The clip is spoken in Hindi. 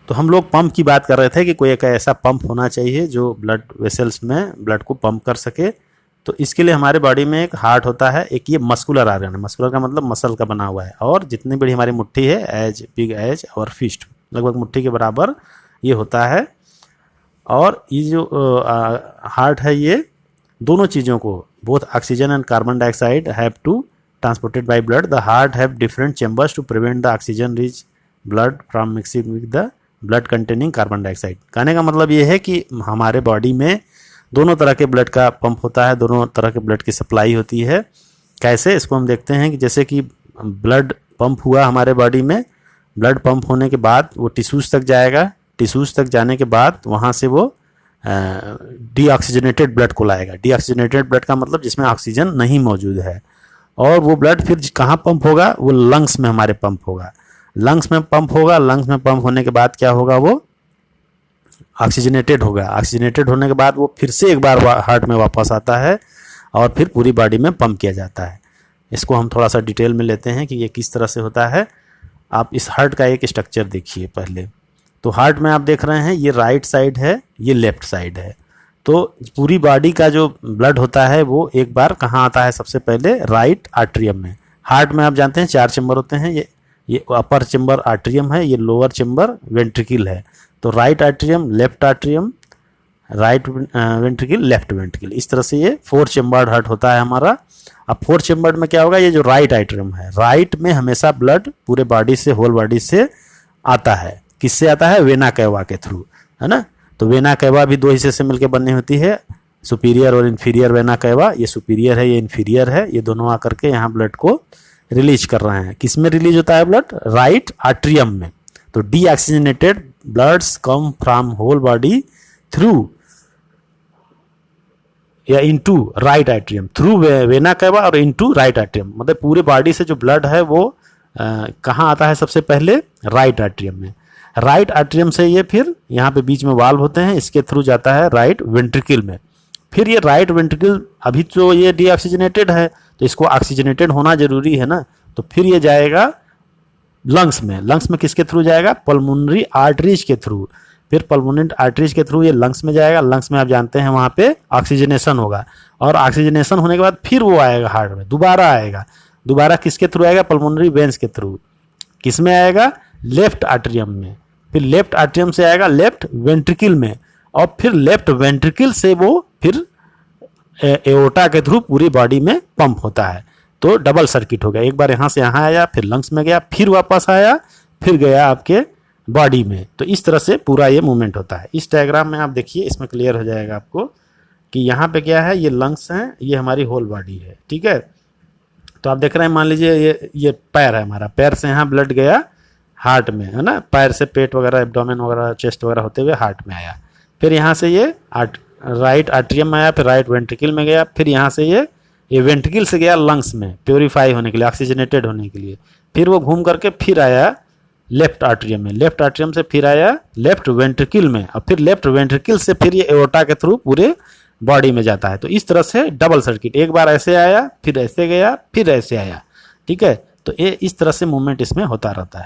तो हम लोग पंप की बात कर रहे थे कि कोई एक ऐसा पंप होना चाहिए जो ब्लड वेसल्स में ब्लड को पंप कर सके। तो इसके लिए हमारे बॉडी में एक हार्ट होता है, एक ये मस्कुलर आर्गन है। मस्कुलर का मतलब मसल का बना हुआ है, और जितनी बड़ी हमारी मुट्ठी है, एज बिग एज और फिस्ट, लगभग मुट्ठी के बराबर ये होता है। और ये जो हार्ट है, ये दोनों चीज़ों को, both oxygen and carbon dioxide have to transported by blood. The heart have different chambers to prevent the oxygen rich blood from mixing with the blood containing carbon dioxide. कहने का मतलब ये है कि हमारे बॉडी में दोनों तरह के ब्लड का पंप होता है, दोनों तरह के ब्लड की सप्लाई होती है। कैसे, इसको हम देखते हैं कि जैसे कि ब्लड पंप हुआ हमारे बॉडी में, ब्लड पंप होने के बाद वो टिश्यूज़ तक जाएगा, टिश्यूज़ तक जाने के बाद वहाँ से वो डीऑक्सीजनेटेड ब्लड को लाएगा। डीऑक्सीजनेटेड ब्लड का मतलब जिसमें ऑक्सीजन नहीं मौजूद है। और वो ब्लड फिर कहाँ पंप होगा, वो लंग्स में हमारे पंप होगा। लंग्स में पंप होगा, लंग्स में पंप होने के बाद क्या होगा, वो ऑक्सीजनेटेड होगा। ऑक्सीजनेटेड होने के बाद वो फिर से एक बार हार्ट में वापस आता है और फिर पूरी बॉडी में पंप किया जाता है। इसको हम थोड़ा सा डिटेल में लेते हैं कि ये किस तरह से होता है। आप इस हार्ट का एक स्ट्रक्चर देखिए पहले। तो हार्ट में आप देख रहे हैं ये राइट साइड है, ये लेफ्ट साइड है। तो पूरी बॉडी का जो ब्लड होता है वो एक बार कहाँ आता है, सबसे पहले राइट आर्ट्रियम में। हार्ट में आप जानते हैं 4 चैम्बर होते हैं, ये अपर चैम्बर आर्ट्रियम है, ये लोअर चैम्बर वेंट्रिकल है। तो right atrium, left atrium, right ventricle, left ventricle, इस तरह से ये 4 चैम्बर्ड हार्ट होता है हमारा। अब 4 चैम्बर्ड में क्या होगा, ये जो राइट आर्ट्रियम है, राइट में हमेशा ब्लड पूरे बॉडी से, होल बॉडी से आता है। किससे आता है, वेना कैवा के थ्रू, है ना। तो वेना कैवा भी 2 हिस्से से मिलकर बनी होती है, सुपीरियर और इन्फीरियर वेना कैवा। ये सुपीरियर है, ये इन्फीरियर है, ये दोनों आकर के यहाँ ब्लड को रिलीज कर रहे हैं। किस में रिलीज होता है ब्लड, राइट आर्ट्रियम में। तो deoxygenated bloods come from whole body through या into right atrium, through vena cava और इनटू राइट आर्ट्रियम। मतलब पूरे बॉडी से जो ब्लड है वो कहाँ आता है, सबसे पहले राइट आर्ट्रियम में। राइट आर्ट्रियम से ये फिर यहाँ पे बीच में वाल्व होते हैं, इसके थ्रू जाता है राइट वेंट्रिकल में। फिर ये राइट वेंट्रिकल, अभी तो ये डीऑक्सीजनेटेड है तो इसको ऑक्सीजनेटेड होना जरूरी है ना। तो फिर ये जाएगा लंग्स में। लंग्स में किसके थ्रू जाएगा, पल्मोनरी आर्टरीज के थ्रू। फिर पल्मोनरी आर्टरीज के थ्रू ये लंग्स में जाएगा। लंग्स में आप जानते हैं वहाँ पे ऑक्सीजनेशन होगा, और ऑक्सीजनेशन होने के बाद फिर वो आएगा हार्ट में, दोबारा आएगा। दोबारा किसके थ्रू आएगा, पल्मोनरी वेंस के थ्रू। किस में आएगा, लेफ्ट आर्ट्रियम में। फिर लेफ्ट आर्ट्रियम से आएगा लेफ्ट वेंट्रिकल में, और फिर लेफ्ट वेंट्रिकल से वो फिर एओर्टा के थ्रू पूरी बॉडी में पंप होता है। तो डबल सर्किट हो गया, एक बार यहाँ से यहाँ आया, फिर लंग्स में गया, फिर वापस आया, फिर गया आपके बॉडी में। तो इस तरह से पूरा ये मूवमेंट होता है। इस डायग्राम में आप देखिए, इसमें क्लियर हो जाएगा आपको कि यहाँ पे क्या है, ये लंग्स हैं, ये हमारी होल बॉडी है, ठीक है। तो आप देख रहे हैं, मान लीजिए ये पैर है हमारा, पैर से यहाँ ब्लड गया हार्ट में, है ना। पैर से पेट वगैरह, एब्डोमेन वगैरह, चेस्ट वगैरह होते हुए हार्ट में आया। फिर यहाँ से ये राइट आर्ट्रियम में आया, फिर राइट वेंट्रिकल में गया, फिर यहाँ से ये वेंट्रिकल से गया लंग्स में प्योरीफाई होने के लिए, ऑक्सीजनेटेड होने के लिए। फिर वो घूम करके फिर आया लेफ्ट आर्ट्रियम में, लेफ्ट आर्ट्रियम से फिर आया लेफ्ट वेंट्रिकल में, और फिर लेफ्ट वेंट्रिकल से फिर ये एओर्टा के थ्रू पूरे बॉडी में जाता है। तो इस तरह से डबल सर्किट, एक बार ऐसे आया, फिर ऐसे गया, फिर ऐसे आया, ठीक है। तो ये इस तरह से मूवमेंट इसमें होता रहता है।